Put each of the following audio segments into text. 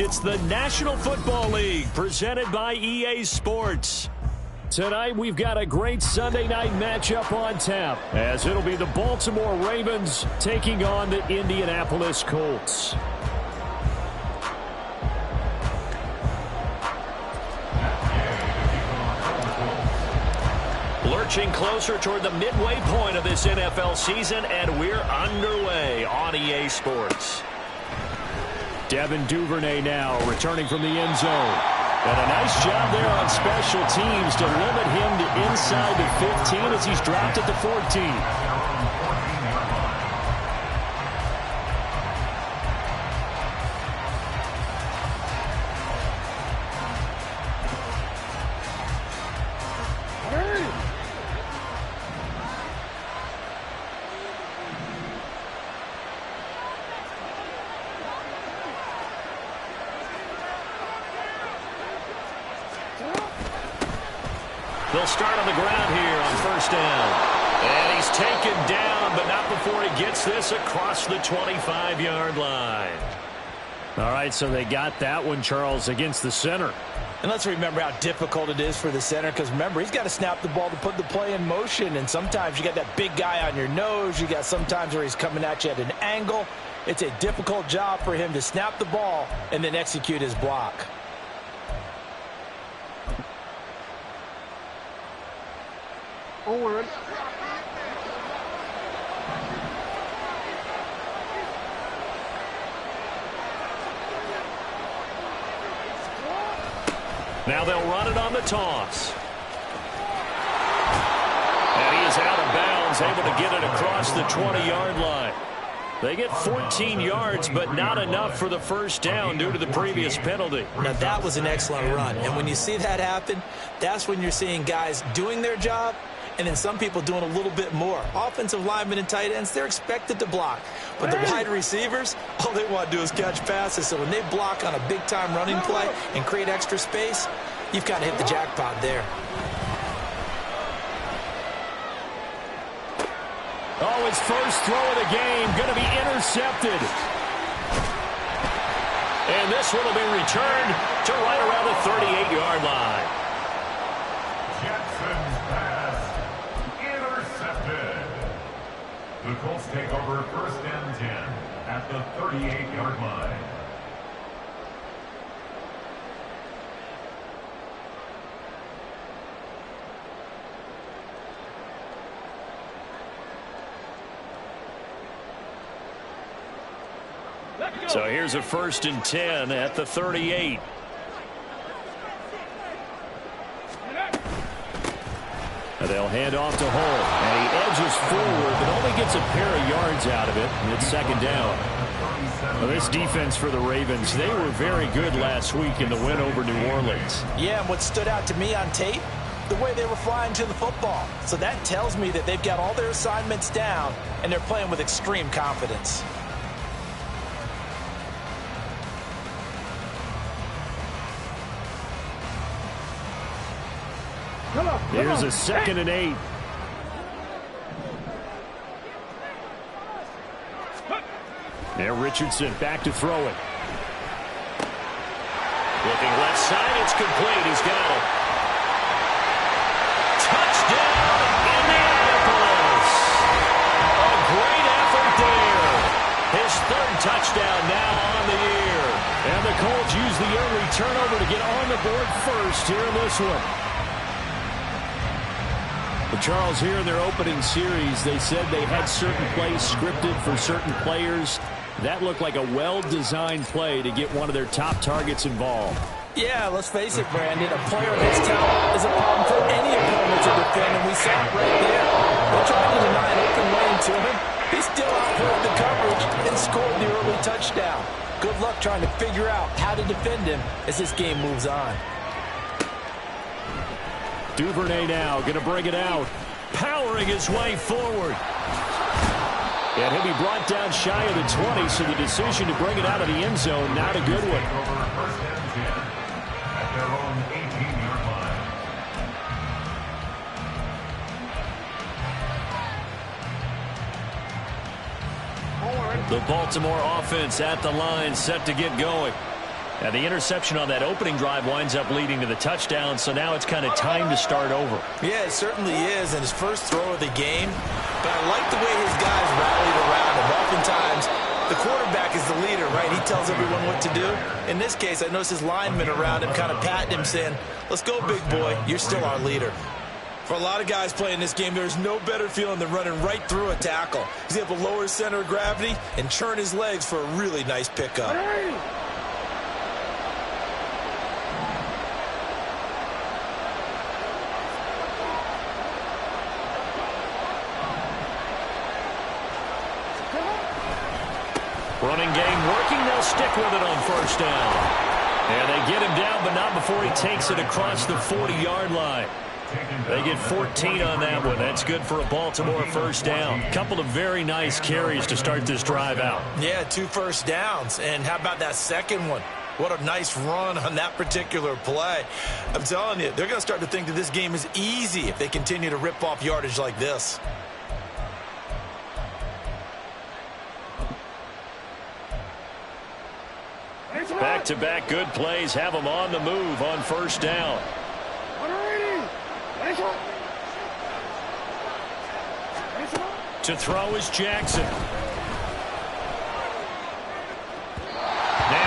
It's the National Football League presented by EA Sports. Tonight we've got a great Sunday night matchup on tap, as it'll be the Baltimore Ravens taking on the Indianapolis Colts. Lurching closer toward the midway point of this NFL season, and we're underway on EA Sports. Devin Duvernay now returning from the end zone. And a nice job there on special teams to limit him to inside the 15 as he's dropped at the 14. They'll start on the ground here on first down. And he's taken down, but not before he gets this across the 25-yard line. All right, so they got that one, Charles, against the center. And let's remember how difficult it is for the center, because remember, he's got to snap the ball to put the play in motion, and sometimes you got that big guy on your nose. You got sometimes where he's coming at you at an angle. It's a difficult job for him to snap the ball and then execute his block. Forward. Now they'll run it on the toss. And he is out of bounds, able to get it across the 20-yard line. They get 14 yards, but not enough for the first down due to the previous penalty. Now, that was an excellent run. And when you see that happen, that's when you're seeing guys doing their job and then some people doing a little bit more. Offensive linemen and tight ends, they're expected to block. But the wide receivers, all they want to do is catch passes. So when they block on a big-time running play and create extra space, you've got to hit the jackpot there. Oh, his first throw of the game going to be intercepted. And this one will be returned to right around the 38-yard line. Jackson's pass intercepted. The Colts take over first and 10 at the 38-yard line. So here's a first and 10 at the 38. And they'll hand off to Hull. And he edges forward, but only gets a pair of yards out of it. And it's second down. Well, this defense for the Ravens, they were very good last week in the win over New Orleans. Yeah, and what stood out to me on tape, the way they were flying to the football. So that tells me that they've got all their assignments down, and they're playing with extreme confidence. Here's a second and 8. There, Richardson back to throw it. Looking left side, it's complete. He's got it. touchdown now on the year. And the Colts use the early turnover to get on the board first here in this one. But Charles, here in their opening series, they said they had certain plays scripted for certain players. That looked like a well-designed play to get one of their top targets involved. Yeah, let's face it, Brandon. A player of his talent is a problem for any opponent to defend, and we saw it right there. They tried to deny an open lane to him. He still outplayed the coverage and scored the early touchdown. Good luck trying to figure out how to defend him as this game moves on. Duvernay now going to bring it out, powering his way forward. And he'll be brought down shy of the 20, so the decision to bring it out of the end zone, not a good one. First and 10 at their own 18-yard line. The Baltimore offense at the line, set to get going. And the interception on that opening drive winds up leading to the touchdown, so now it's kind of time to start over. Yeah, it certainly is, and his first throw of the game. But I like the way his guys rallied around him. Oftentimes, the quarterback is the leader, right? He tells everyone what to do. In this case, I noticed his linemen around him kind of patting him, saying, let's go, big boy. You're still our leader. For a lot of guys playing this game, there's no better feeling than running right through a tackle. He's able to lower his center of gravity and churn his legs for a really nice pickup. Running game working, they'll stick with it on first down. And they get him down, but not before he takes it across the 40-yard line. They get 14 on that one. That's good for a Baltimore first down. Couple of very nice carries to start this drive out. Yeah, 2 first downs. And how about that second one? What a nice run on that particular play. I'm telling you, they're going to start to think that this game is easy if they continue to rip off yardage like this. Back-to-back good plays have them on the move on first down. To throw is Jackson. And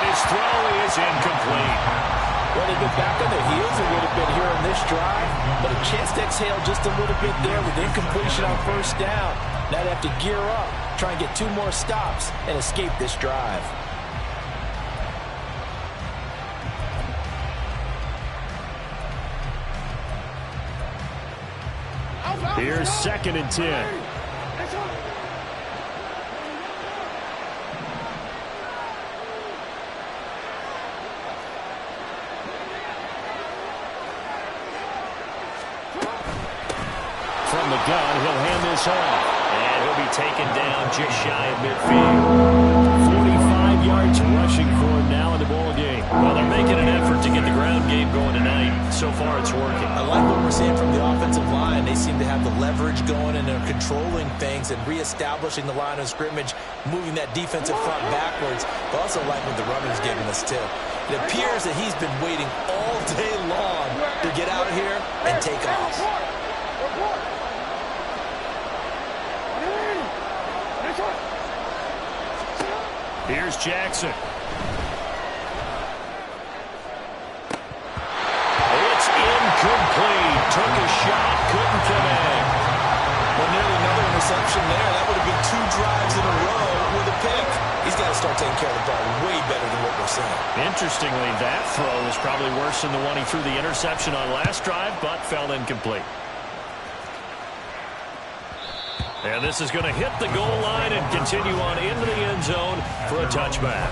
his throw is incomplete. Well, they've been back on their heels a little bit here on this drive, but a chance to exhale just a little bit there with incompletion on first down. Now they have to gear up, try and get 2 more stops, and escape this drive. Here's 2nd and 10. From the gun, he'll hand this off. And he'll be taken down just shy of midfield. 45 yards rushing for him now in the ball game. Well, they're making an effort to get the ground game going tonight. So far, it's working. I like what we're seeing from the offensive line. They seem to have the leverage going, and they're controlling things and reestablishing the line of scrimmage, moving that defensive front backwards. But also like what the runner's giving us, too. It appears that he's been waiting all day long to get out of here and take off. Here's Jackson. It's incomplete. Took a shot, couldn't connect. Well, nearly another interception there. That would have been 2 drives in a row with a pick. He's got to start taking care of the ball way better than what we're seeing. Interestingly, that throw was probably worse than the one he threw the interception on last drive, but fell incomplete. And this is going to hit the goal line and continue on into the end zone for a touchback.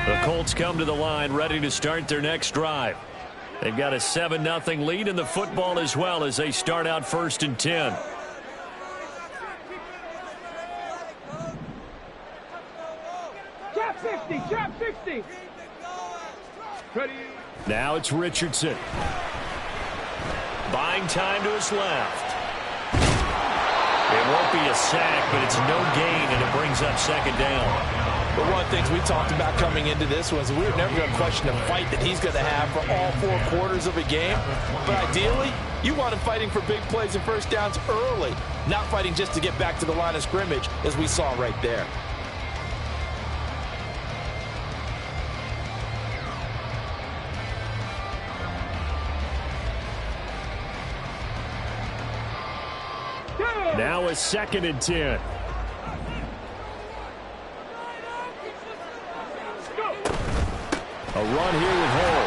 The Colts come to the line ready to start their next drive. They've got a 7-0 lead in the football as well as they start out 1st and 10. Trap 60, trap 60. Ready. Now it's Richardson. Buying time to his left. It won't be a sack, but it's no gain, and it brings up second down. But one of the things we talked about coming into this was we were never going to question the fight that he's going to have for all 4 quarters of a game. But ideally, you want him fighting for big plays and first downs early, not fighting just to get back to the line of scrimmage, as we saw right there. Now a 2nd and 10. A run here with Hall.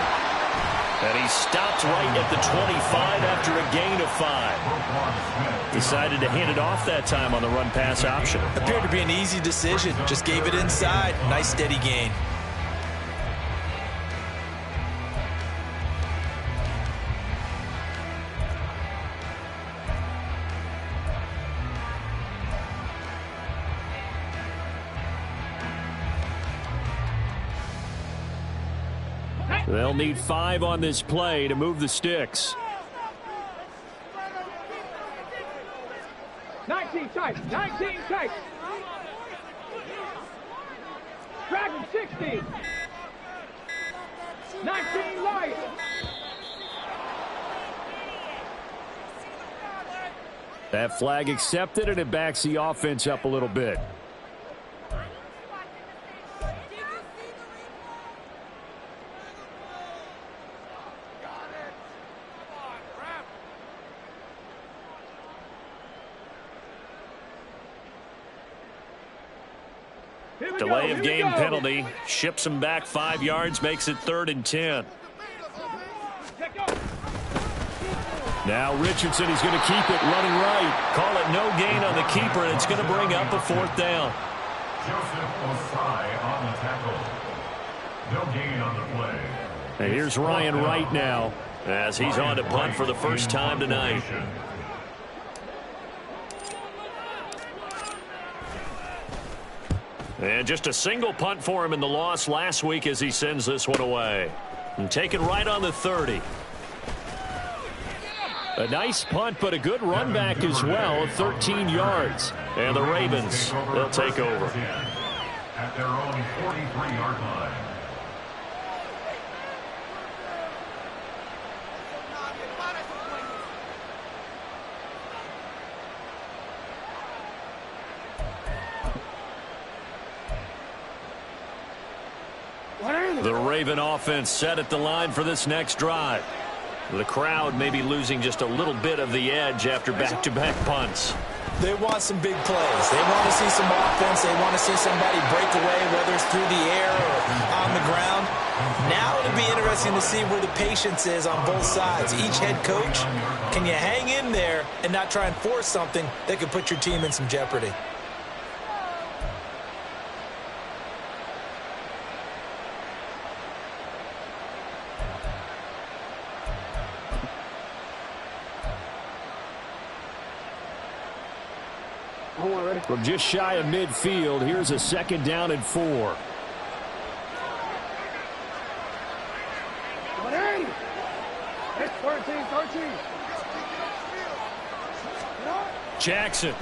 And he stopped right at the 25 after a gain of 5. Decided to hand it off that time on the run-pass option. Appeared to be an easy decision. Just gave it inside. Nice steady gain. They'll need 5 on this play to move the sticks. 19 tight, 19 tight. Dragon 60. 19 light. That flag accepted, and it backs the offense up a little bit. Delay of game penalty. Ships him back 5 yards, makes it 3rd and 10. Now Richardson, he's going to keep it running right. Call it no gain on the keeper, and it's going to bring up a 4th down. Joseph Osai on the tackle. No gain on the play. And here's Ryan Wright now, as he's on to punt for the first time tonight. And just a single punt for him in the loss last week as he sends this one away. And taken right on the 30. A nice punt, but a good run back as well, 13 yards. And the Ravens, they'll take over. At their own 43-yard line. The Raven offense set at the line for this next drive. The crowd may be losing just a little bit of the edge after back-to-back punts. They want some big plays. They want to see some offense. They want to see somebody break away, whether it's through the air or on the ground. Now it'll be interesting to see where the patience is on both sides. Each head coach, can you hang in there and not try and force something that could put your team in some jeopardy? From just shy of midfield, here's a 2nd down and 4. It's 13. Jackson.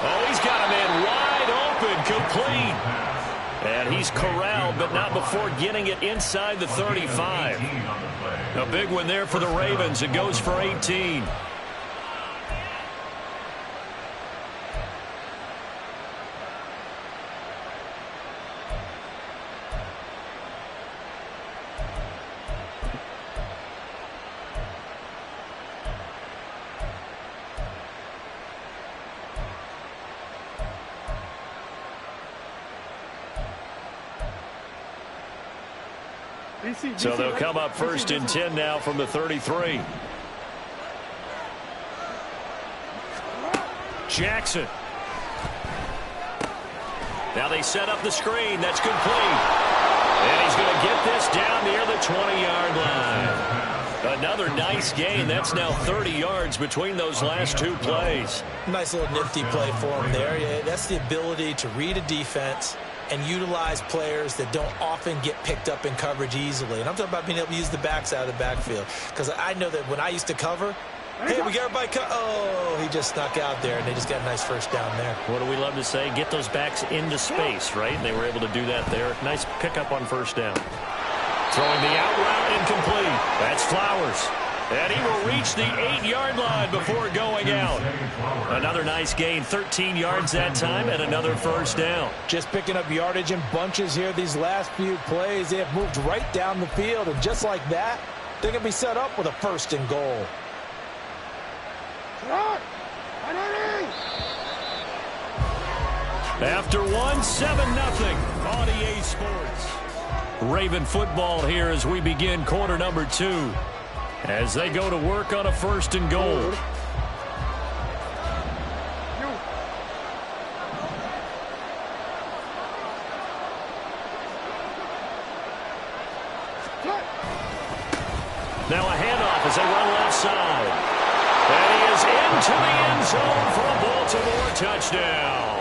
Oh, he's got a man wide open, complete. And he's corralled, but not before getting it inside the 35. A big one there for the Ravens. It goes for 18. So they'll come up 1st and 10 now from the 33. Jackson. Now they set up the screen. That's complete. And he's going to get this down near the 20-yard line. Another nice gain. That's now 30 yards between those last 2 plays. Nice little nifty play for him there. Yeah, that's the ability to read a defense, and utilize players that don't often get picked up in coverage easily. And I'm talking about being able to use the backs out of the backfield. Because I know that when I used to cover, hey, we got everybody oh, he just snuck out there, and they just got a nice first down there. What do we love to say? Get those backs into space, right? And they were able to do that there. Nice pickup on first down. Throwing the out route incomplete. That's Flowers. And he will reach the 8-yard line before going out. Another nice gain, 13 yards that time, and another first down. Just picking up yardage in bunches here these last few plays. They have moved right down the field, and just like that, they're going to be set up with a first and goal. After 1, 7-0 on EA Sports. Raven football here as we begin quarter number 2. As they go to work on a first and goal. Now a handoff as they run left side. And he is into the end zone for a Baltimore touchdown.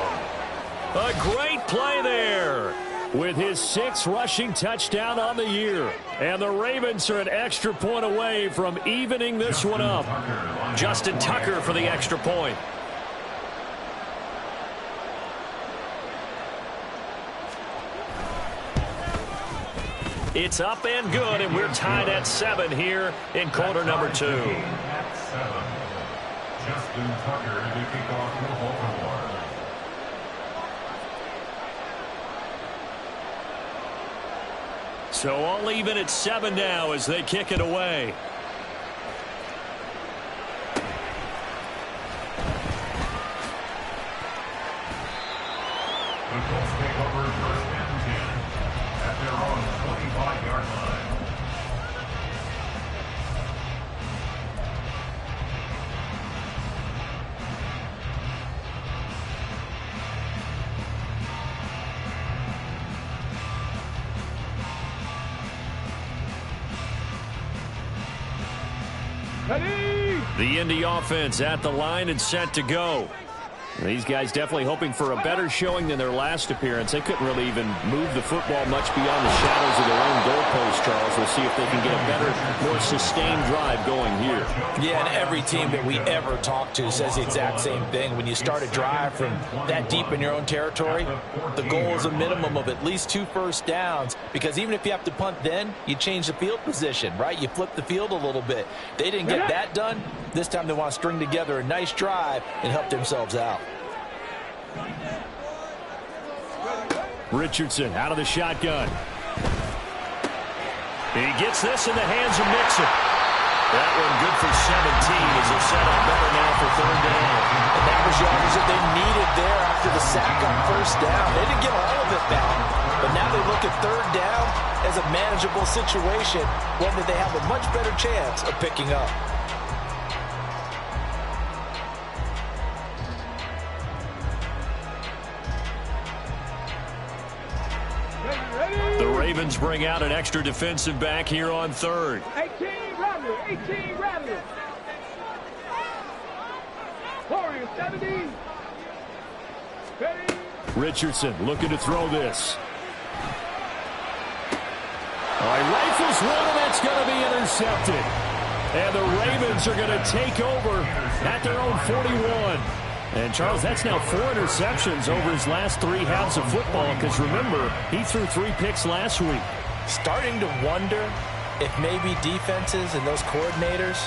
A great play there. With his 6th rushing touchdown on the year. And the Ravens are an extra point away from evening this one up. Justin Tucker for the extra point. It's up and good, and we're tied at 7 here in quarter number 2. At 7. Justin Tucker to kick off for Baltimore. So all even at 7 now as they kick it away. The Colts take over first and 10 at their own 25-yard line. The Indy offense at the line and set to go. These guys definitely hoping for a better showing than their last appearance. They couldn't really even move the football much beyond the shadows of their own goalpost, Charles. We'll see if they can get a better, more sustained drive going here. Yeah, and every team that we ever talk to says the exact same thing. When you start a drive from that deep in your own territory, the goal is a minimum of at least 2 first downs, because even if you have to punt then, you change the field position, right? You flip the field a little bit. They didn't get that done. This time they want to string together a nice drive and help themselves out. Richardson out of the shotgun. He gets this in the hands of Mixon. That one good for 17 as they're set up better now for 3rd down. And that was yardage that they needed there after the sack on first down. They didn't get all of it back, but now they look at 3rd down as a manageable situation, one that they have a much better chance of picking up. The Ravens bring out an extra defensive back here on 3rd. 18 Rattler, 18 Rattler. 4-17. Richardson looking to throw this. He rifles one, and that's going to be intercepted. And the Ravens are going to take over at their own 41. And, Charles, that's now 4 interceptions over his last 3 halves of football, because, remember, he threw 3 picks last week. Starting to wonder if maybe defenses and those coordinators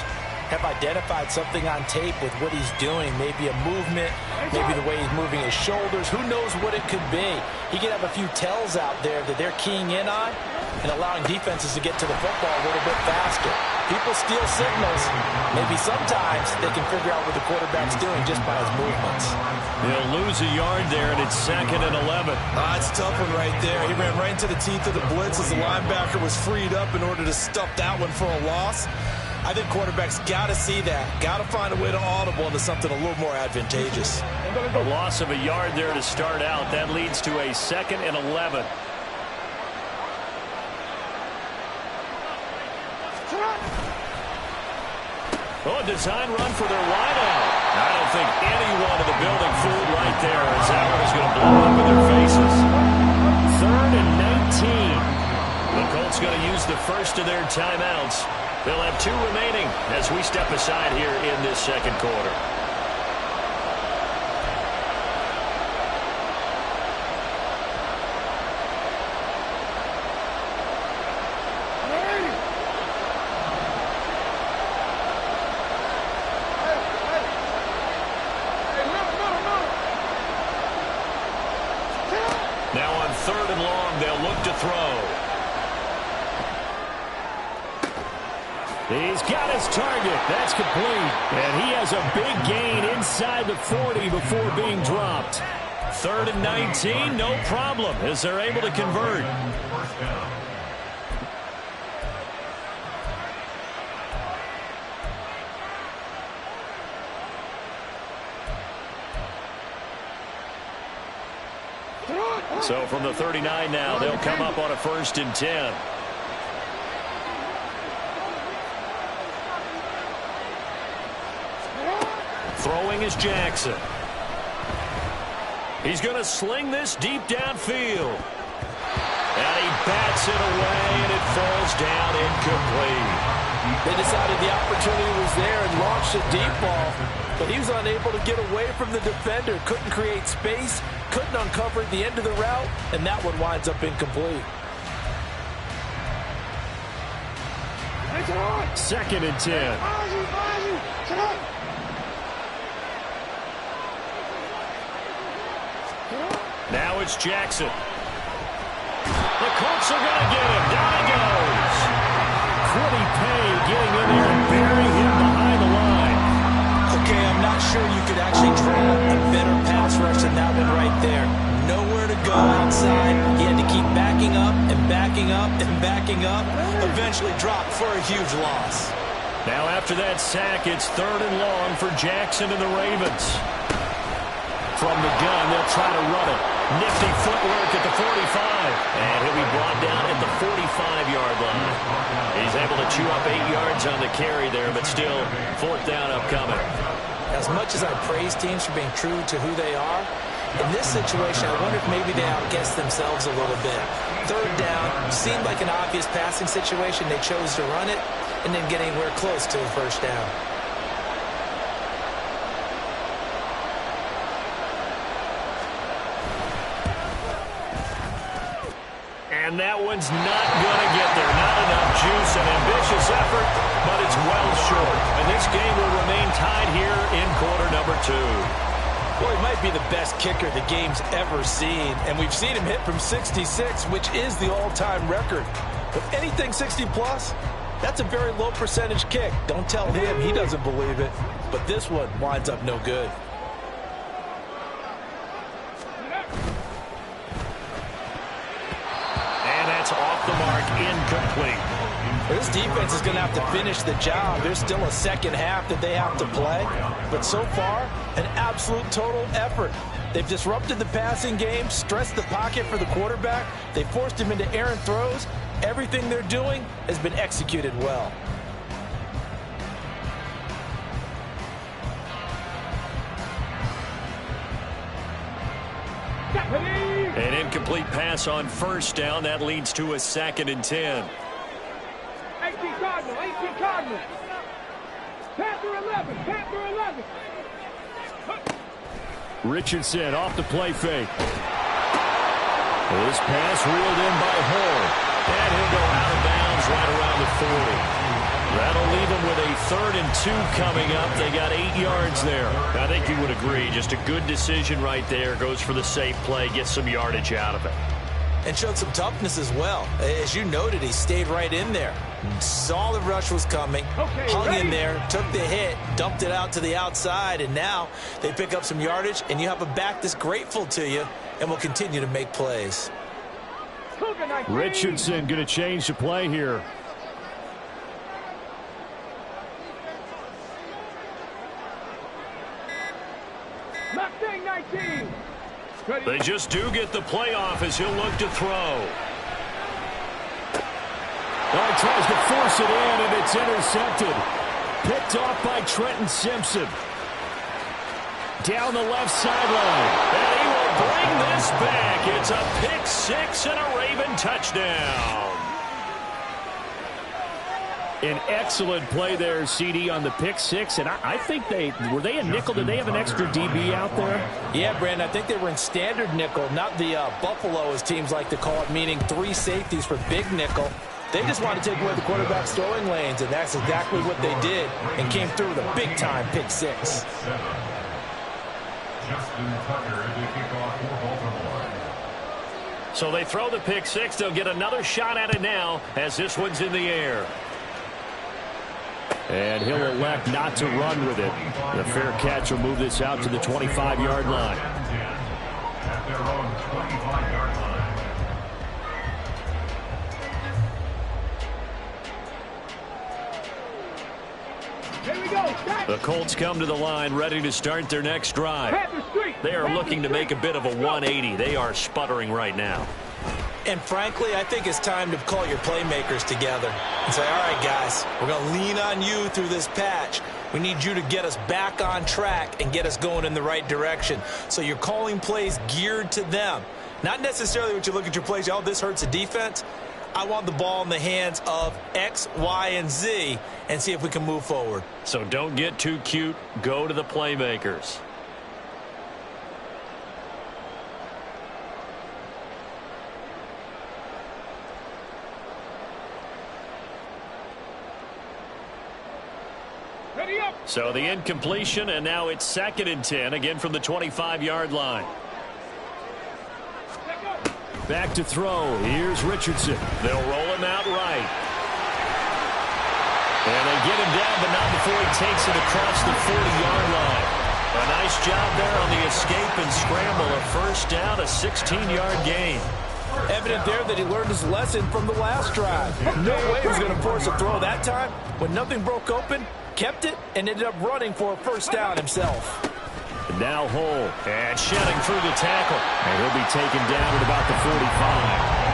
have identified something on tape with what he's doing. Maybe a movement, maybe the way he's moving his shoulders. Who knows what it could be? He could have a few tells out there that they're keying in on and allowing defenses to get to the football a little bit faster. People steal signals. Maybe sometimes they can figure out what the quarterback's doing just by his movements. He'll lose a yard there, and it's 2nd and 11. It's a tough one right there. He ran right into the teeth of the blitz as the linebacker was freed up in order to stuff that one for a loss. I think quarterbacks got to see that. Got to find a way to audible into something a little more advantageous. A loss of a yard there to start out. That leads to a 2nd and 11. Oh, a design run for their wideout. I don't think anyone in the building fooled right there, as that one is going to blow up in their faces. Colts going to use the first of their timeouts. They'll have 2 remaining as we step aside here in this second quarter. Now on 3rd and long, they'll look to throw. He's got his target. That's complete. And he has a big gain inside the 40 before being dropped. 3rd and 19, no problem, as they're able to convert. First down. So from the 39 now, they'll come up on a 1st and 10. Throwing is Jackson. He's going to sling this deep downfield. And he bats it away, and it falls down incomplete. They decided the opportunity was there and launched a deep ball, but he was unable to get away from the defender, couldn't create space, couldn't uncover the end of the route, and that one winds up incomplete. 2nd and 10. Now it's Jackson. The Colts are going to get him. Down he goes. Quiddy Pay getting in there and burying him behind the line. Okay, I'm not sure you could actually draw a better pass rush than that one right there. Nowhere to go outside. He had to keep backing up and backing up and backing up. Eventually dropped for a huge loss. Now after that sack, it's 3rd and long for Jackson and the Ravens. From the gun, they'll try to run it. Nifty footwork at the 45. And he'll be brought down at the 45-yard line. He's able to chew up 8 yards on the carry there, but still 4th down upcoming. As much as I praise teams for being true to who they are, in this situation, I wonder if maybe they outguessed themselves a little bit. 3rd down seemed like an obvious passing situation. They chose to run it and didn't get anywhere close to the 1st down. And that one's not going to get there. Not enough juice. An ambitious effort, but it's well short. And this game will remain tied here in quarter number 2. Well, he might be the best kicker the game's ever seen. And we've seen him hit from 66, which is the all-time record. But anything 60-plus, that's a very low percentage kick. Don't tell him he doesn't believe it. But this one winds up no good. Off the mark, incomplete. This defense is going to have to finish the job. There's still a second half that they have to play. But so far, an absolute total effort. They've disrupted the passing game, stressed the pocket for the quarterback. They forced him into errant throws. Everything they're doing has been executed well. An incomplete pass on 1st down. That leads to a 2nd and 10. 18 Cardinal, 18 Cardinal. Panther 11, Panther 11. Richardson off the play fake. This pass reeled in by Hull. And he'll go out of bounds right around the 40. That'll leave them with a 3rd and 2 coming up. They got 8 yards there. I think you would agree. Just a good decision right there. Goes for the safe play. Gets some yardage out of it. And showed some toughness as well. As you noted, he stayed right in there. Saw the rush was coming. Hung in there. Took the hit. Dumped it out to the outside. And now they pick up some yardage. And you have a back that's grateful to you and will continue to make plays. Richardson going to change the play here. Mustang 19. They just do get the playoff as he'll look to throw. Oh, he tries to force it in, and it's intercepted. Picked off by Trenton Simpson. Down the left sideline. And he will bring this back. It's a pick 6 and a Raven touchdown. An excellent play there, CD, on the pick six. And I think were they a nickel? Did they have an extra DB out there? Yeah, Brandon, I think they were in standard nickel, not the Buffalo, as teams like to call it, meaning 3 safeties for big nickel. They just wanted to take away the quarterback's throwing lanes, and that's exactly what they did, and came through with a big-time pick six. Justin Tucker to kick off for Baltimore. So they throw the pick six. They'll get another shot at it now as this one's in the air. And he'll elect not to run with it. The fair catch will move this out to the 25-yard line. At their own 25-yard line. Here we go. The Colts come to the line ready to start their next drive. They are looking to make a bit of a 180. They are sputtering right now. And frankly, I think it's time to call your playmakers together and say, all right, guys, we're going to lean on you through this patch. We need you to get us back on track and get us going in the right direction. So you're calling plays geared to them. Not necessarily what you look at your plays, oh, this hurts the defense. I want the ball in the hands of X, Y, and Z and see if we can move forward. So don't get too cute. Go to the playmakers. So the incompletion, and now it's 2nd and 10, again from the 25-yard line. Back to throw. Here's Richardson. They'll roll him out right. And they get him down, but not before he takes it across the 40-yard line. A nice job there on the escape and scramble. A first down, a 16-yard gain. Evident there that he learned his lesson from the last drive. No way he was going to force a throw that time. When nothing broke open, kept it, and ended up running for a first down himself. And now Hull. And shedding through the tackle. And he'll be taken down at about the 45.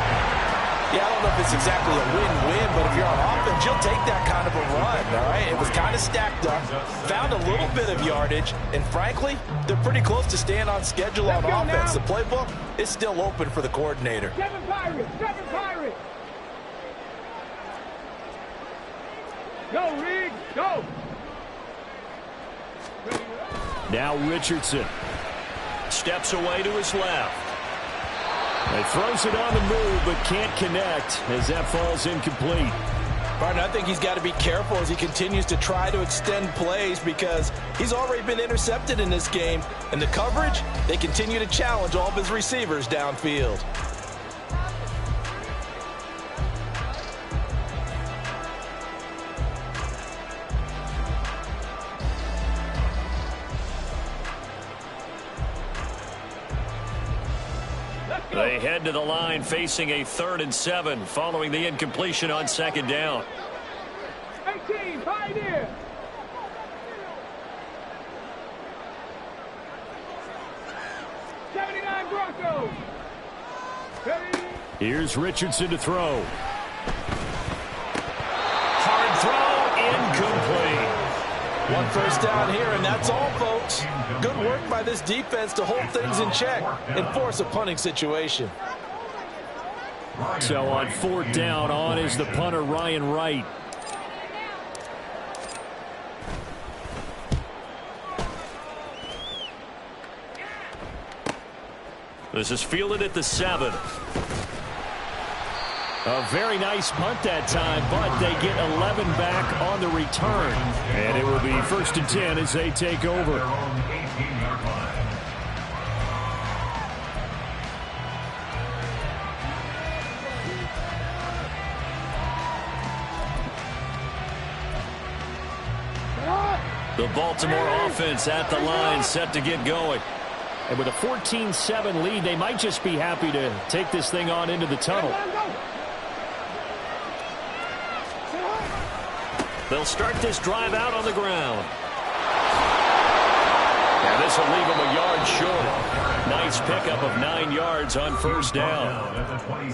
Yeah, I don't know if it's exactly a win-win, but if you're on offense, you'll take that kind of a run, all right? It was kind of stacked up, found a little bit of yardage, and frankly, they're pretty close to staying on schedule on offense. The playbook is still open for the coordinator. 7 Pirates, 7 Pirates. Go, Reed, go. Now Richardson. Steps away to his left. He throws it on the move, but can't connect as that falls incomplete. Martin, I think he's got to be careful as he continues to try to extend plays because he's already been intercepted in this game. And the coverage, they continue to challenge all of his receivers downfield. They head to the line facing a 3rd and 7 following the incompletion on 2nd down. 18, Pioneer. '79 Broncos. Here's Richardson to throw. Hard throw, incomplete. One first down here, and that's all, folks. Good work by this defense to hold things in check and force a punting situation. So on 4th down, on is the punter, Ryan Wright. This is fielded at the 7. A very nice punt that time, but they get 11 back on the return. And it will be 1st and 10 as they take over. The Baltimore offense at the line, set to get going. And with a 14-7 lead, they might just be happy to take this thing on into the tunnel. They'll start this drive out on the ground. And this will leave them a yard short. Nice pickup of 9 yards on 1st down.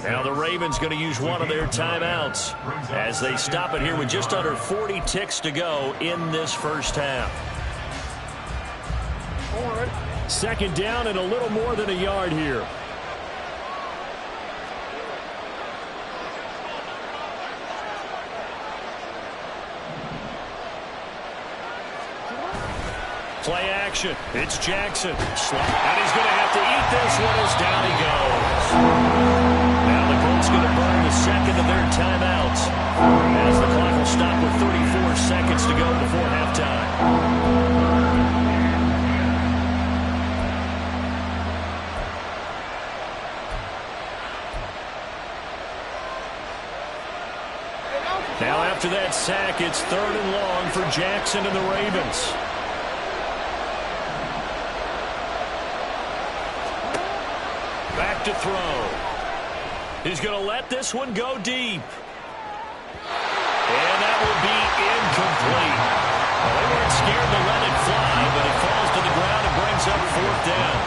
Now the Ravens going to use one of their timeouts as they stop it here with just under 40 ticks to go in this first half. 2nd down and a little more than a yard here. Play action. It's Jackson. And he's going to have to eat this one as down he goes. Now the Colts going to burn the second of their timeouts as the clock will stop with 34 seconds to go before halftime. Now after that sack, it's 3rd and long for Jackson and the Ravens. Back to throw. He's going to let this one go deep. And that will be incomplete. Well, they weren't scared to let it fly, but it falls to the ground and brings up 4th down.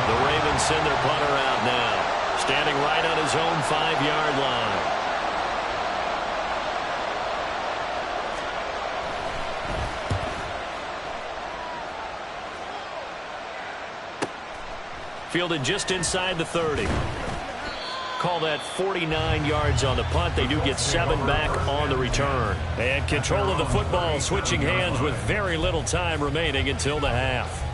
The Ravens send their punter out now, standing right on his own 5-yard line. Fielded just inside the 30. Call that 49 yards on the punt. They do get 7 back on the return. And control of the football switching hands with very little time remaining until the half.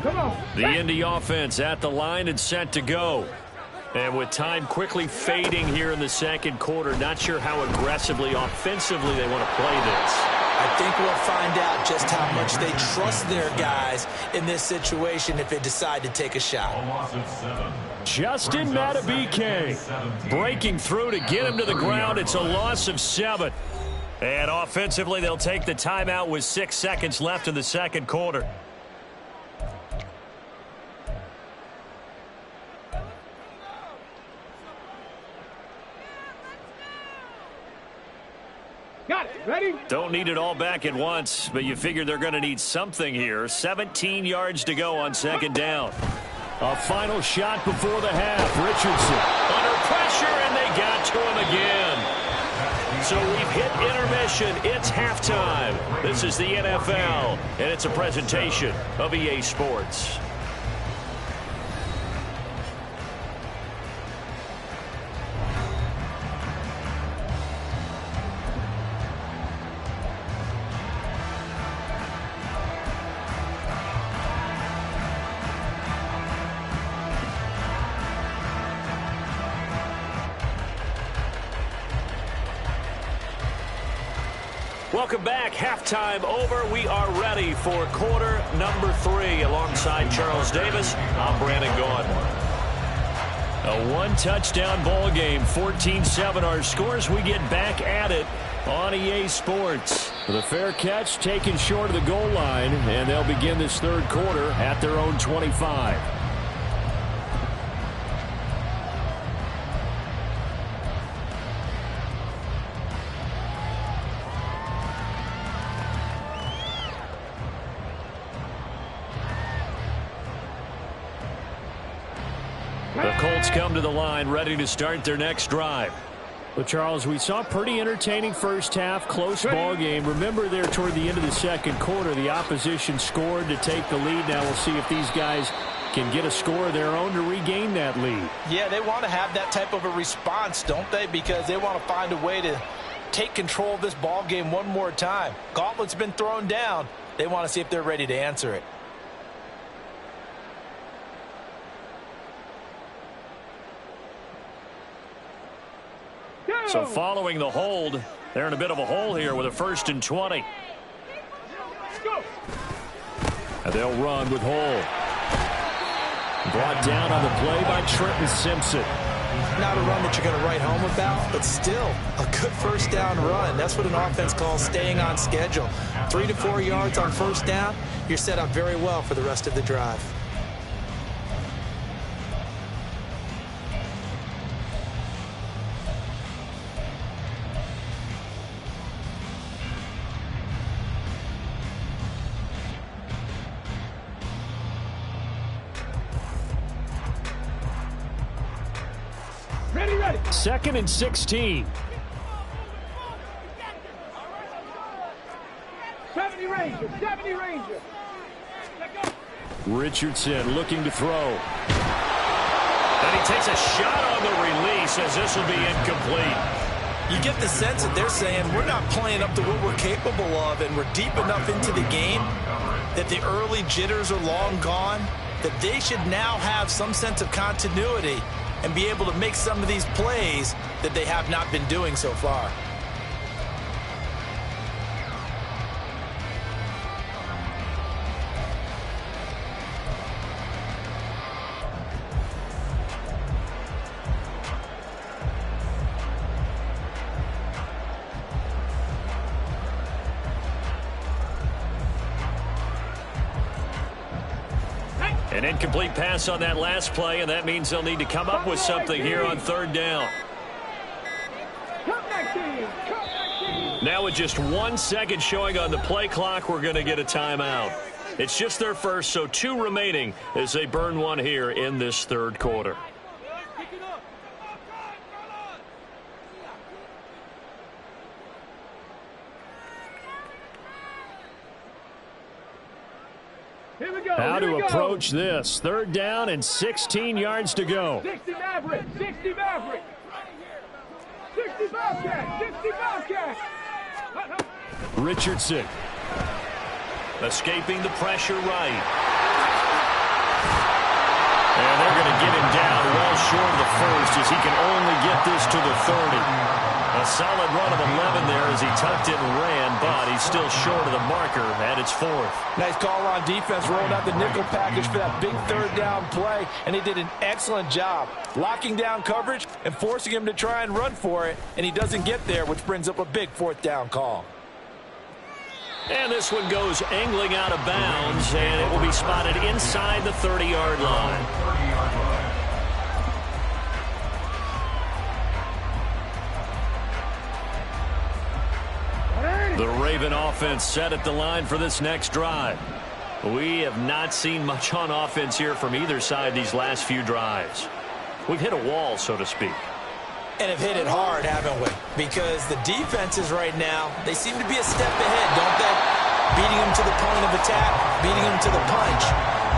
Come on. The Indy offense at the line and set to go. And with time quickly fading here in the second quarter, not sure how aggressively, offensively they want to play this. I think we'll find out just how much they trust their guys in this situation if they decide to take a shot. Justin Madubuike breaking through to get him to the ground. It's a loss of 7. And offensively, they'll take the timeout with 6 seconds left in the second quarter. Got it. Ready? Don't need it all back at once, but you figure they're going to need something here. 17 yards to go on 2nd down. A final shot before the half. Richardson under pressure, and they got to him again. So we've hit intermission. It's halftime. This is the NFL, and it's a presentation of EA Sports. Welcome back. Halftime over. We are ready for quarter number 3. Alongside Charles Davis, I'm Brandon Gaudin. A one-touchdown ball game, 14-7 our scores. We get back at it on EA Sports. The fair catch taken short of the goal line, and they'll begin this third quarter at their own 25. The Colts come to the line, ready to start their next drive. Well, Charles, we saw a pretty entertaining first half, close ball game. Remember there toward the end of the second quarter, the opposition scored to take the lead. Now we'll see if these guys can get a score of their own to regain that lead. Yeah, they want to have that type of a response, don't they? Because they want to find a way to take control of this ball game one more time. Gauntlet's been thrown down. They want to see if they're ready to answer it. So following the hold, they're in a bit of a hole here with a 1st and 20. And they'll run with Hole. Brought down on the play by Trenton Simpson. Not a run that you're going to write home about, but still a good first down run. That's what an offense calls staying on schedule. 3 to 4 yards on first down, you're set up very well for the rest of the drive. Ready. 2nd and 16. 70 Ranger, 70 Ranger. Richardson looking to throw. And he takes a shot on the release as this will be incomplete. You get the sense that they're saying we're not playing up to what we're capable of, and we're deep enough into the game that the early jitters are long gone, that they should now have some sense of continuity and be able to make some of these plays that they have not been doing so far. An incomplete pass on that last play, and that means they'll need to come up with something here on 3rd down. Now with just 1 second showing on the play clock, we're going to get a timeout. It's just their first, so 2 remaining as they burn one here in this 3rd quarter. How to approach this. 3rd down and 16 yards to go. 60 Maverick, 60 Maverick. 60 Bobcat, 60 Bobcat. Richardson. Escaping the pressure right. And they're going to get him down well short of the first as he can only get this to the 30. A solid run of 11 there as he tucked it and ran, but he's still short of the marker, and it's 4th. Nice call on defense, rolling out the nickel package for that big 3rd down play, and he did an excellent job locking down coverage and forcing him to try and run for it, and he doesn't get there, which brings up a big 4th down call. And this one goes angling out of bounds, and it will be spotted inside the 30-yard line. The Raven offense set at the line for this next drive. We have not seen much on offense here from either side these last few drives. We've hit a wall, so to speak. And have hit it hard, haven't we? Because the defenses right now, they seem to be a step ahead, don't they? Beating them to the point of attack, beating them to the punch.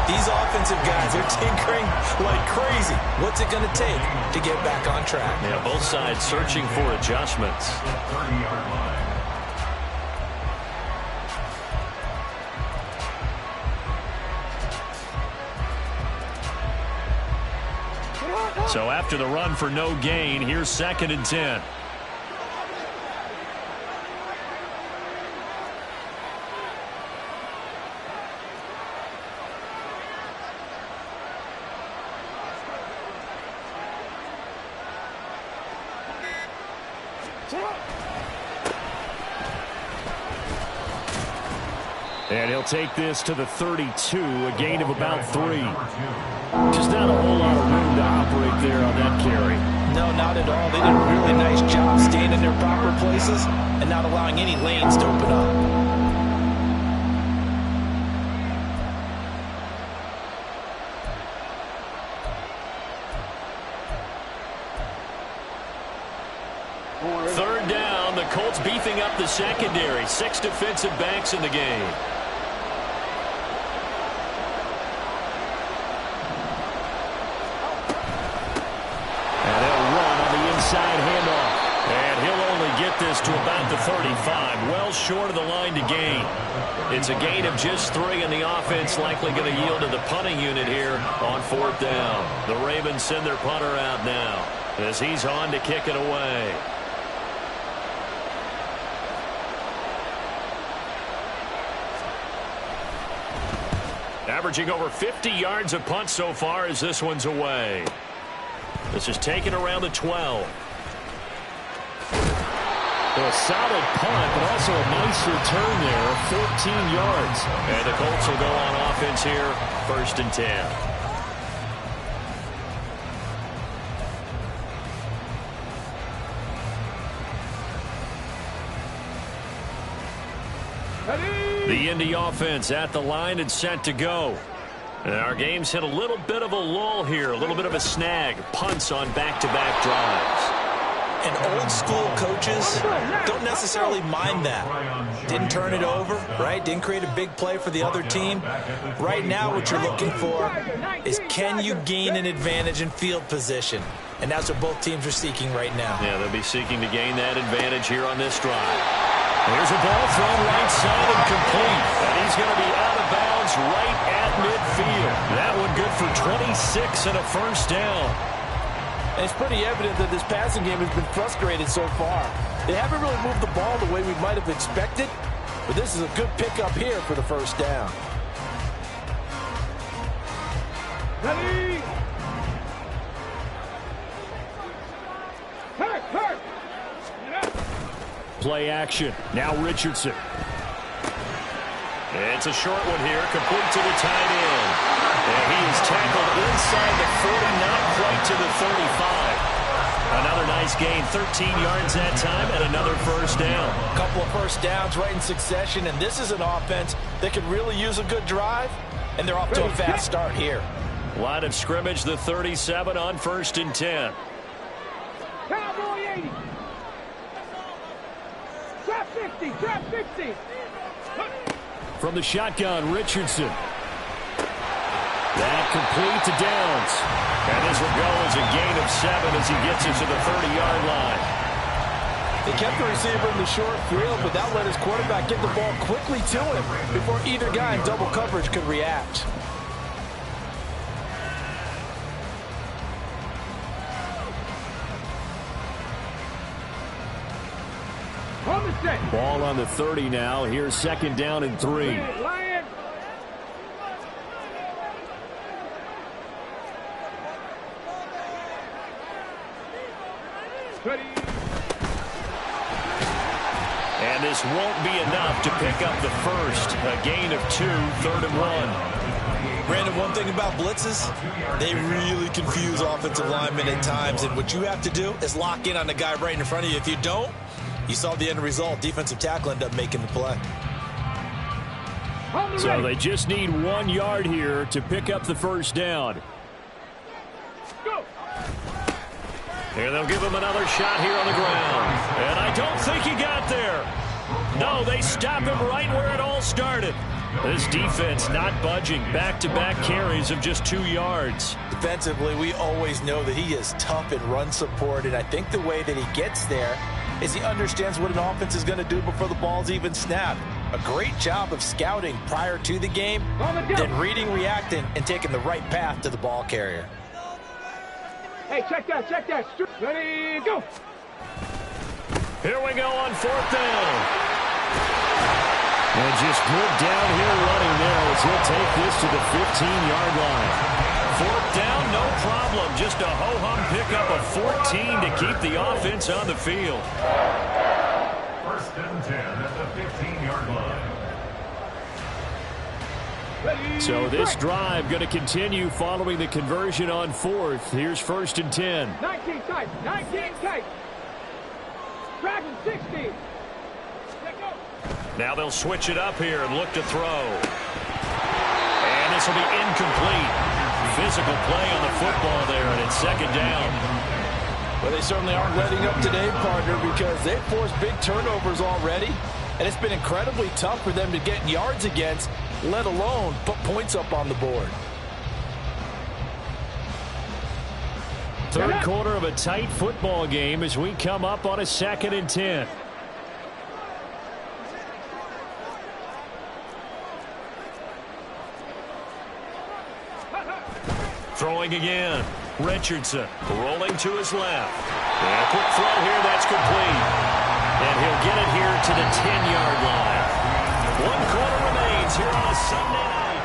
These offensive guys are tinkering like crazy. What's it going to take to get back on track? Yeah, both sides searching for adjustments. So after the run for no gain, here's 2nd and 10. And he'll take this to the 32, a gain of about 3. Just not a whole lot of room to operate there on that carry. No, not at all. They did a really nice job staying in their proper places and not allowing any lanes to open up. Third down, the Colts beefing up the secondary. 6 defensive backs in the game. Side handoff. And he'll only get this to about the 35, well short of the line to gain. It's a gain of just 3, and the offense likely going to yield to the punting unit here on 4th down. The Ravens send their punter out now as he's on to kick it away. Averaging over 50 yards a punt so far as this one's away. This is taken around the 12. A solid punt, but also a nice return there, 14 yards. And the Colts will go on offense here, 1st and 10. The Indy offense at the line and set to go. And our game's hit a little bit of a lull here, a little bit of a snag. Punts on back-to-back drives. And old-school coaches don't necessarily mind that. Didn't turn it over, right? Didn't create a big play for the other team. Right now what you're looking for is, can you gain an advantage in field position? And that's what both teams are seeking right now. Yeah, they'll be seeking to gain that advantage here on this drive. Here's a ball thrown right side and complete. And he's going to be out of bounds right at midfield. That one good for 26 and a first down. And it's pretty evident that this passing game has been frustrated so far. They haven't really moved the ball the way we might have expected, but this is a good pickup here for the first down. Ready? Hurt! Play action. Now Richardson. It's a short one here, complete to the tight end. And he is tackled inside the 40, not quite to the 35. Another nice gain, 13 yards that time, and another first down. A couple of first downs right in succession, and this is an offense that could really use a good drive, and they're off to a fast start here. Line of scrimmage, the 37 on 1st and 10. Cowboy 80. Trap 50. From the shotgun, Richardson. That complete to Downs. And this will go as a gain of 7 as he gets it to the 30-yard line. They kept the receiver in the short field, but that let his quarterback get the ball quickly to him before either guy in double coverage could react. Ball on the 30 now. Here's 2nd down and 3. Lion. Ready. And this won't be enough to pick up the first. A gain of 2, 3rd and 1. Brandon, one thing about blitzes, they really confuse offensive linemen at times, and what you have to do is lock in on the guy right in front of you. If you don't, you saw the end result. Defensive tackle ended up making the play. So they just need 1 yard here to pick up the first down. Go. And they'll give him another shot here on the ground. And I don't think he got there. No, they stop him right where it all started. This defense not budging. Back-to-back carries of just 2 yards. Defensively, we always know that he is tough in run support, and I think the way that he gets there is he understands what an offense is going to do before the ball's even snapped. A great job of scouting prior to the game, then reading, reacting, and taking the right path to the ball carrier. Hey, check that. Ready, go. Here we go on 4th down. And just good downhill running there as he'll take this to the 15-yard line. 4th down, no problem. Just a ho-hum pickup of 14 to keep the offense on the field. 1st and 10 at the 15-yard line. So this drive going to continue following the conversion on 4th. Here's 1st and 10. 19 tight. Dragon 16. Now they'll switch it up here and look to throw. And this will be incomplete. Physical play on the football there, and it's 2nd down. Well, they certainly aren't letting up today, partner, because they've forced big turnovers already, and it's been incredibly tough for them to get yards against, let alone put points up on the board. 3rd quarter of a tight football game as we come up on a 2nd and 10. Throwing again. Richardson rolling to his left. And a quick throw here, that's complete. And he'll get it here to the 10-yard line. 1 quarter remains here on a Sunday night.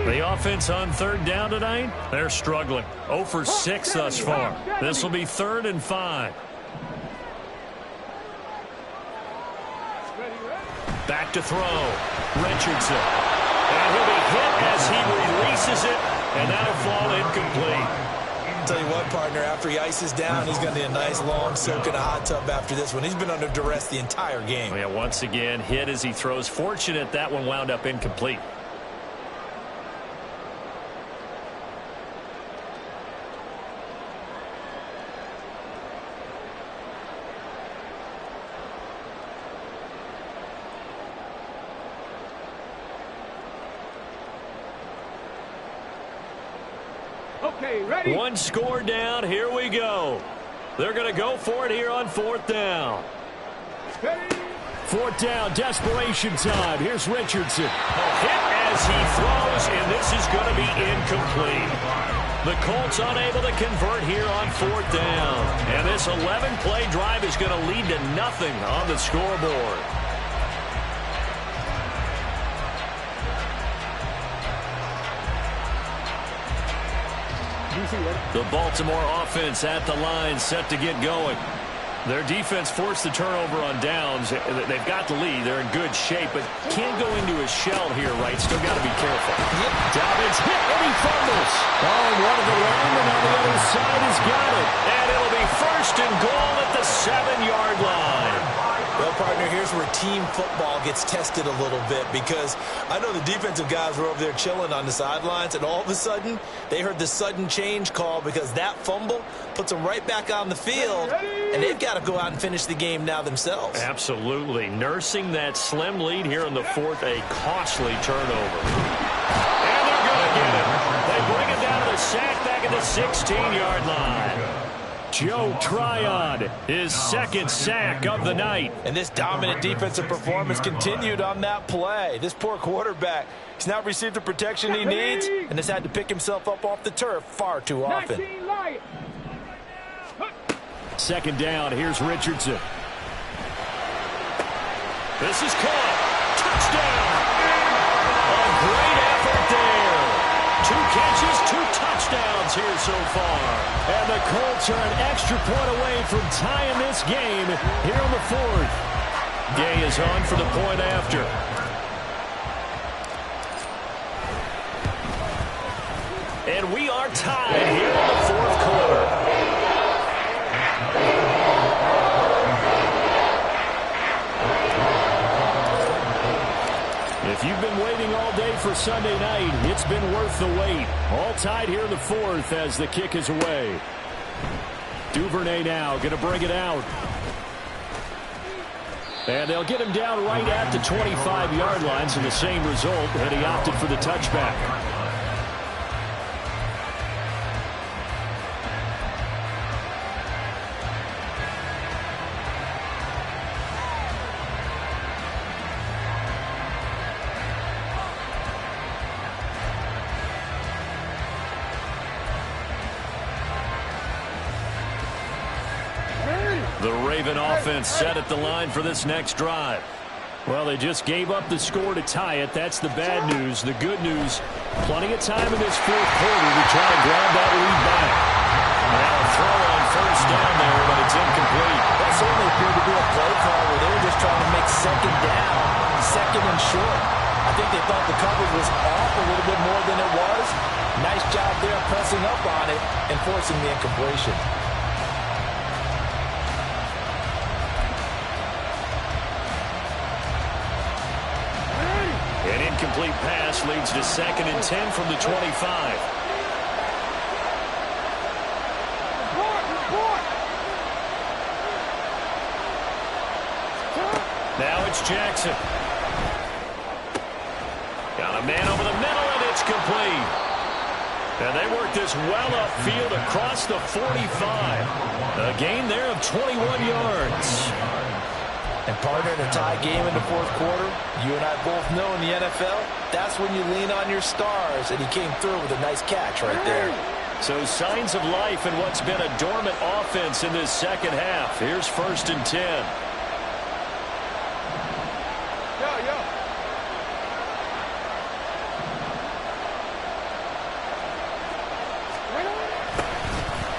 The offense on 3rd down tonight, they're struggling. 0 for 6 thus far. This will be 3rd and 5. Back to throw. Richardson. And he'll be hit as he releases it, and that'll fall incomplete. I'll tell you what, partner, after he ices down, he's going to need a nice long soak in a hot tub after this one. He's been under duress the entire game. Yeah, once again, hit as he throws. Fortunate that one wound up incomplete. Okay, ready? One score down. Here we go. They're going to go for it here on 4th down. Ready? 4th down, desperation time. Here's Richardson. Hit as he throws, and this is going to be incomplete. The Colts unable to convert here on 4th down. And this 11-play drive is going to lead to nothing on the scoreboard. The Baltimore offense at the line, set to get going. Their defense forced the turnover on downs. They've got the lead. They're in good shape, but can't go into a shell here, right? Still got to be careful. Yep. Dobbins hit, and he fumbles. Oh, one of the linemen on the other side has got it. And it'll be 1st and goal at the 7-yard line. Well, partner, here's where team football gets tested a little bit, because I know the defensive guys were over there chilling on the sidelines, and all of a sudden, they heard the sudden change call because that fumble puts them right back on the field, and they've got to go out and finish the game now themselves. Absolutely. Nursing that slim lead here in the 4th, a costly turnover. And they're going to get it. They bring it down to the sack back at the 16-yard line. Joe Tryon, his 2nd sack of the night. And this dominant defensive performance continued on that play. This poor quarterback, he's not received the protection he needs and has had to pick himself up off the turf far too often. 2nd down, here's Richardson. This is caught. Touchdown. A great effort there. 2 catches, 2 touchdowns here so far. And the Colts are an extra point away from tying this game here in the 4th. Gay is on for the point after. And we are tied here in the 4th quarter. If you've been waiting all day for Sunday night, it's been worth the wait. All tied here in the 4th as the kick is away. Duvernay now going to bring it out. And they'll get him down right at the 25-yard line, so the same result, and he opted for the touchback. The Raven offense set at the line for this next drive. Well, they just gave up the score to tie it. That's the bad news. The good news, plenty of time in this 4th quarter to try to grab that lead back. Now a throw on 1st down there, but it's incomplete. That certainly appeared to be a play call where they were just trying to make 2nd down, 2nd and short. I think they thought the coverage was off a little bit more than it was. Nice job there pressing up on it and forcing the incompletion. An incomplete pass leads to 2nd and 10 from the 25. Now it's Jackson. Got a man over the middle, and it's complete. And they work this well upfield across the 45. A gain there of 21 yards. And partner, in a tie game in the 4th quarter, you and I both know in the NFL, that's when you lean on your stars, and he came through with a nice catch right there. So signs of life in what's been a dormant offense in this 2nd half. Here's 1st and 10.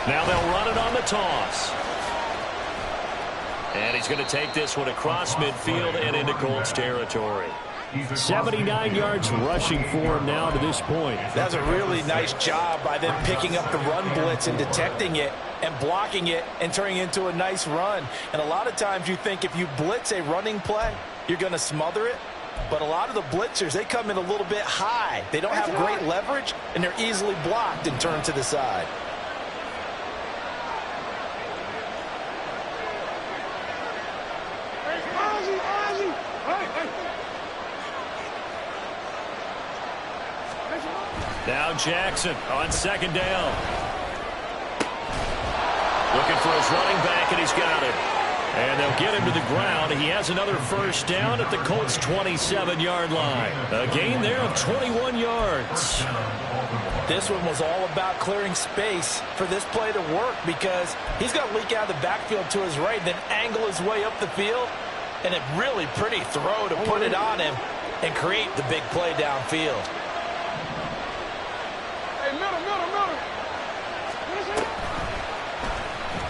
Now they'll run it on the toss. And he's going to take this one across midfield and into Colts territory. 79 yards rushing for him now to this point. That's a really nice job by them picking up the run blitz and detecting it and blocking it and turning it into a nice run. And a lot of times you think if you blitz a running play, you're going to smother it. But a lot of the blitzers, they come in a little bit high. They don't have great leverage, and they're easily blocked and turned to the side. Now Jackson on second down. Looking for his running back, and he's got it. And they'll get him to the ground. He has another first down at the Colts' 27-yard line. A gain there of 21 yards. This one was all about clearing space for this play to work because he's got to leak out of the backfield to his right, then angle his way up the field. And a really pretty throw to put it on him and create the big play downfield.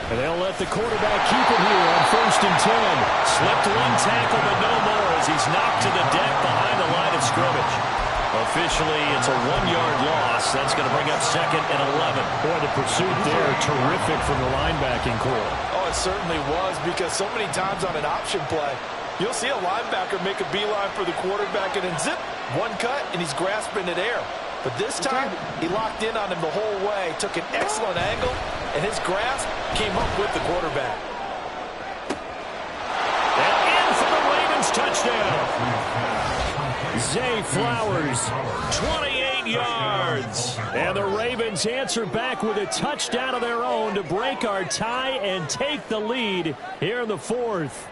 And they'll let the quarterback keep it here on 1st and 10. Slipped one tackle, but no more as he's knocked to the deck behind the line of scrimmage. Officially, it's a 1-yard loss. That's going to bring up 2nd and 11. Boy, the pursuit there, terrific from the linebacking core. Oh, it certainly was, because so many times on an option play, you'll see a linebacker make a beeline for the quarterback and then zip, one cut, and he's grasping at air. But this time, he locked in on him the whole way, took an excellent angle, and his grasp came up with the quarterback. And in for the Ravens touchdown. Zay Flowers, 28 yards. and the Ravens answer back with a touchdown of their own to break our tie and take the lead here in the 4th.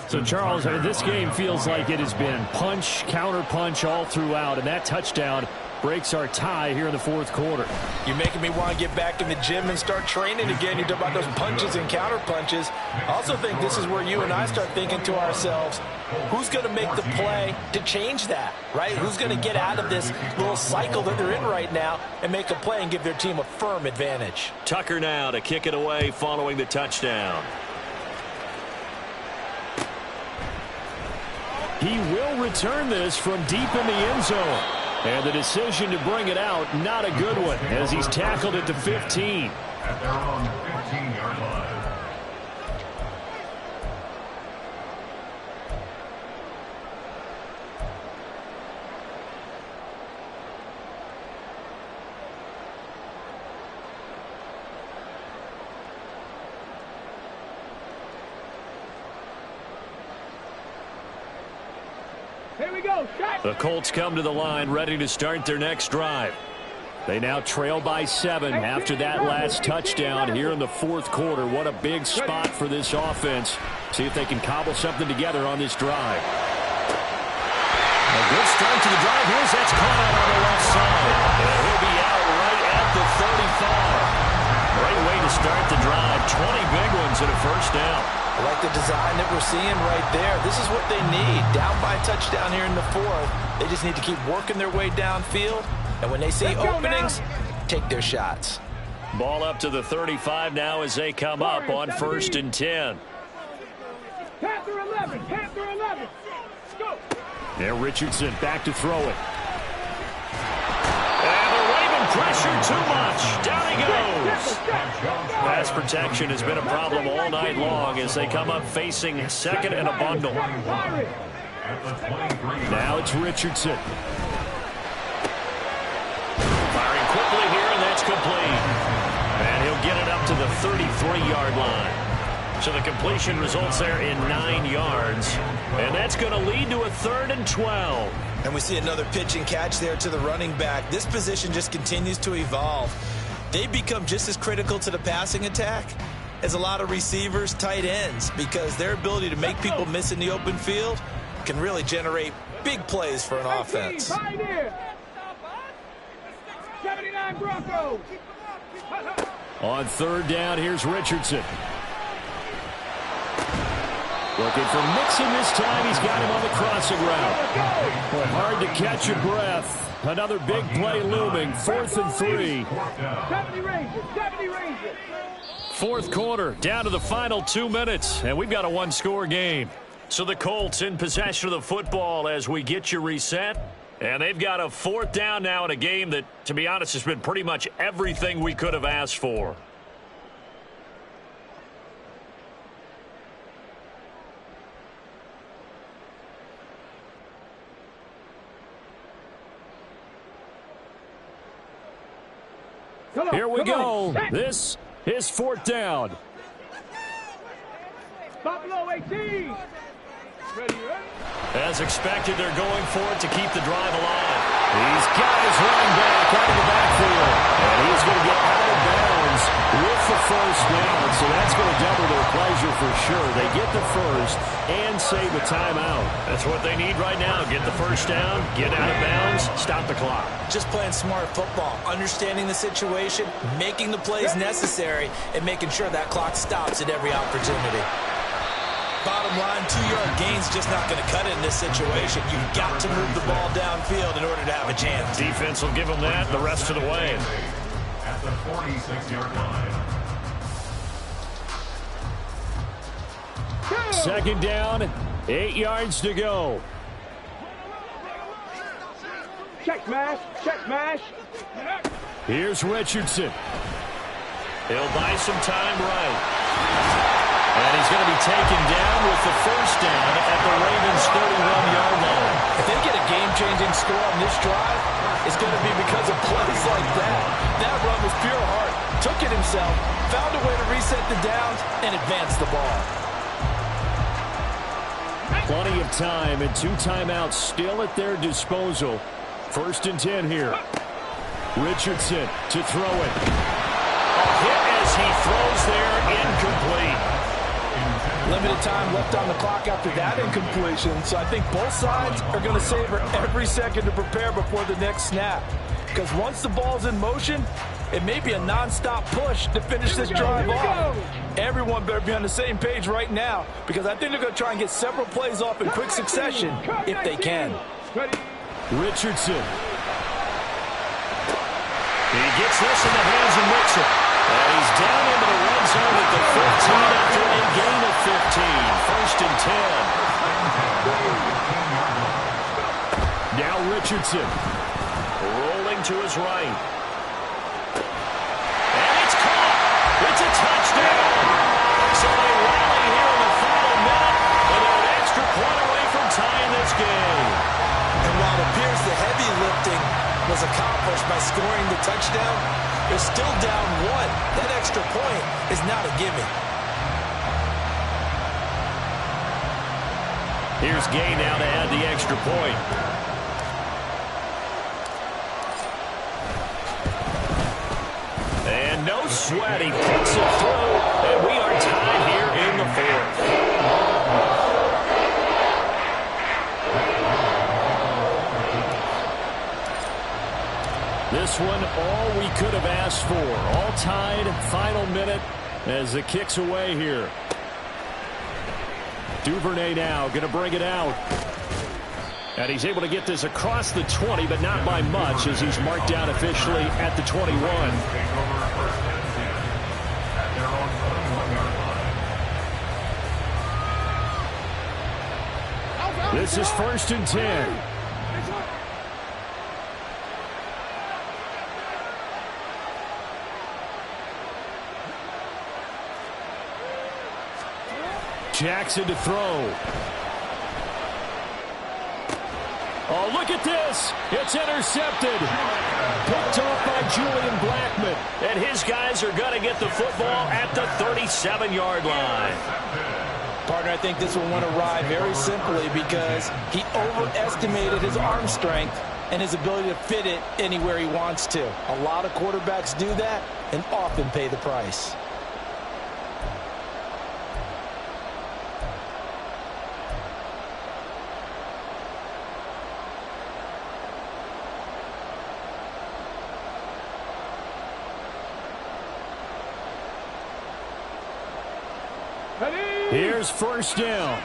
So, Charles, I mean, this game feels like it has been punch, counter-punch all throughout, and that touchdown breaks our tie here in the 4th quarter. You're making me want to get back in the gym and start training again. You talk about those punches and counter punches. I also think this is where you and I start thinking to ourselves, who's going to make the play to change that, right? Who's going to get out of this little cycle that they're in right now and make a play and give their team a firm advantage? Tucker now to kick it away following the touchdown. He will return this from deep in the end zone. And the decision to bring it out, not a good one, as he's tackled at the 15. At their own 15-yard line. Here we go. Shot. The Colts come to the line ready to start their next drive. They now trail by 7 after that last touchdown here in the 4th quarter. What a big spot for this offense. See if they can cobble something together on this drive. A good start to the drive. Here's that's caught out on the left side. And he'll be out right at the 35. Great way to start the drive. 20 big ones and a first down. I like the design that we're seeing right there. This is what they need. Down by a touchdown here in the 4th. They just need to keep working their way downfield. And when they see openings, take their shots. Ball up to the 35 now as they come up on 1st and 10. Panther 11. Panther 11. Go. There, Richardson back to throw it. And the Raven pressure too much. Down he goes. Pass protection has been a problem all night long as they come up facing 2nd and a bundle. Now it's Richardson. Firing quickly here, and that's complete. And he'll get it up to the 33-yard line. So the completion results there in 9 yards. And that's going to lead to a 3rd and 12. And we see another pitch and catch there to the running back. This position just continues to evolve. They become just as critical to the passing attack as a lot of receivers, tight ends, because their ability to make people miss in the open field can really generate big plays for an offense. 79 Broncos. On 3rd down, here's Richardson. Looking for Mixon this time. He's got him on the crossing route. Well, hard to catch your breath. Another big play looming. 4th and 3. 70 Rangers. 70 Rangers. 4th quarter, down to the final 2 minutes. And we've got a one-score game. So the Colts in possession of the football as we get you reset. And they've got a 4th down now in a game that, to be honest, has been pretty much everything we could have asked for. Here we go. This is 4th down. Buffalo 18. Ready. As expected, they're going for it to keep the drive alive. He's got his running back out of the backfield. And he's going to get out of bounds with the 1st down. So that's going to double their pleasure for sure. They get the 1st and save a timeout. That's what they need right now. Get the 1st down, get out of bounds, stop the clock. Just playing smart football, understanding the situation, making the plays necessary, and making sure that clock stops at every opportunity. Bottom line, 2-yard gain's just not going to cut it in this situation. You've got to move the ball downfield in order to have a chance. Defense will give them that the rest of the way. At the 46-yard line. 2nd down, 8 yards to go. Check smash. Check smash. Here's Richardson. He'll buy some time right. And he's going to be taken down with the 1st down at the Ravens' 31-yard line. If they get a game-changing score on this drive, it's going to be because of plays like that. That run was pure heart. Took it himself, found a way to reset the downs, and advance the ball. Plenty of time and 2 timeouts still at their disposal. 1st and 10 here. Richardson to throw it. A hit as he throws there, incomplete. Limited time left on the clock after that incompletion, so I think both sides are going to savor every second to prepare before the next snap. Because once the ball's in motion, it may be a non-stop push to finish this drive off. Everyone better be on the same page right now, because I think they're going to try and get several plays off in quick succession if they can. Richardson. He gets this in the hands of Mixon. And he's down into the red zone at the 15 after a gain of 15. 1st and 10. Now Richardson. Rolling to his right. And it's caught. It's a touchdown. So they rally here in the final minute, and they're an extra point away from tying this game. And while it appears the heavy lifting was accomplished by scoring the touchdown, they're still down 1. That extra point is not a gimme. Here's Gay now to add the extra point. And no sweat. He puts it through, and we are tied here in the 4th. This one, all we could have asked for. All tied, final minute as it kicks away here. Duvernay now going to bring it out. And he's able to get this across the 20, but not by much as he's marked down officially at the 21. This is 1st and 10. Jackson to throw. Oh, look at this. It's intercepted. Picked off by Julian Blackman. And his guys are going to get the football at the 37-yard line. Partner, I think this will want to ride very simply because he overestimated his arm strength and his ability to fit it anywhere he wants to. A lot of quarterbacks do that and often pay the price. Here's 1st down.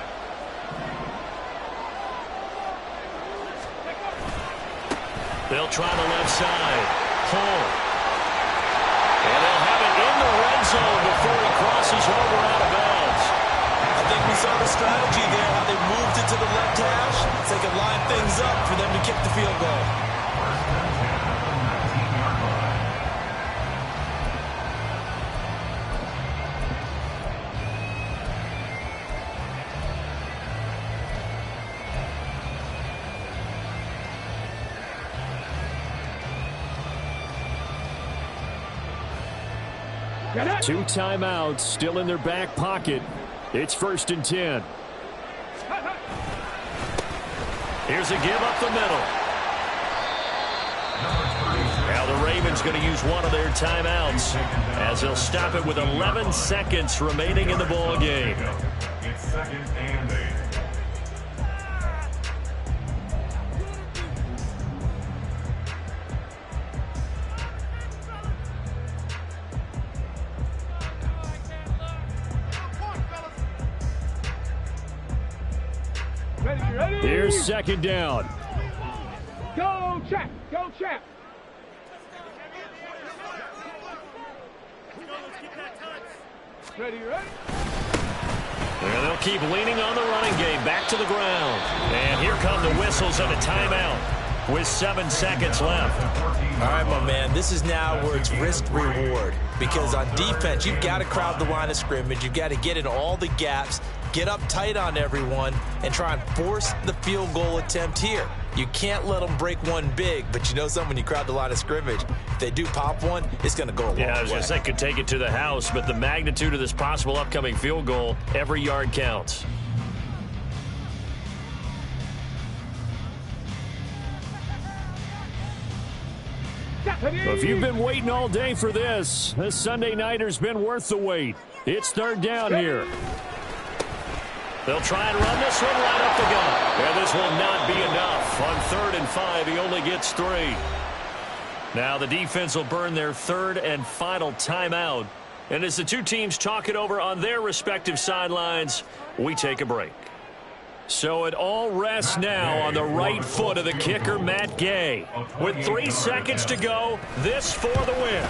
They'll try the left side. Pull. And they'll have it in the red zone before he crosses over out of bounds. I think we saw the strategy there, how they 2 timeouts still in their back pocket. It's 1st and 10. Here's a give up the middle. Now the Ravens going to use one of their timeouts as they'll stop it with 11 seconds remaining in the ball game. It's 2nd and 8. Ready. Here's 2nd down. Go, Chap. Go, Chap. Ready. And they'll keep leaning on the running game. Back to the ground. And here come the whistles and a timeout with 7 seconds left. All right, my man, this is now where it's risk-reward. Because on defense, you've got to crowd the line of scrimmage. You've got to get in all the gaps, get up tight on everyone, and try and force the field goal attempt here. You can't let them break one big, but you know something, when you crowd the line of scrimmage, if they do pop one, it's going to go a long way. Yeah, I was going to say, could take it to the house, but the magnitude of this possible upcoming field goal, every yard counts. If you've been waiting all day for this Sunday nighter's been worth the wait. It's 3rd down here. They'll try and run this one right up the gut. And this will not be enough. On 3rd and 5, he only gets 3. Now the defense will burn their 3rd and final timeout. And as the two teams talk it over on their respective sidelines, we take a break. So it all rests now on the right foot of the kicker, Matt Gay. With 3 seconds to go, this for the win.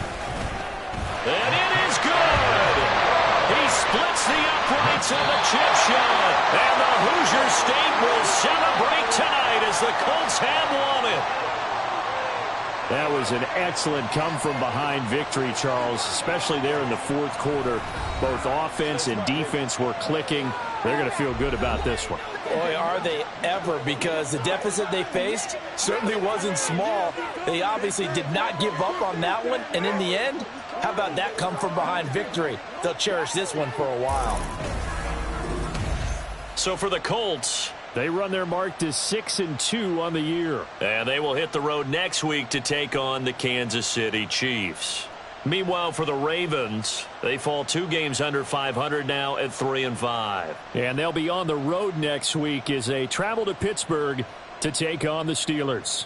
And it is good! He splits the uprights on the chip shot. And the Hoosier State will celebrate tonight as the Colts have won it. That was an excellent come-from-behind victory, Charles, especially there in the 4th quarter. Both offense and defense were clicking. They're going to feel good about this one. Boy, are they ever, because the deficit they faced certainly wasn't small. They obviously did not give up on that one, and in the end, how about that come-from-behind victory? They'll cherish this one for a while. So for the Colts, they run their mark to 6-2 on the year. And they will hit the road next week to take on the Kansas City Chiefs. Meanwhile, for the Ravens, they fall 2 games under 500 now at 3-5. And they'll be on the road next week as they travel to Pittsburgh to take on the Steelers.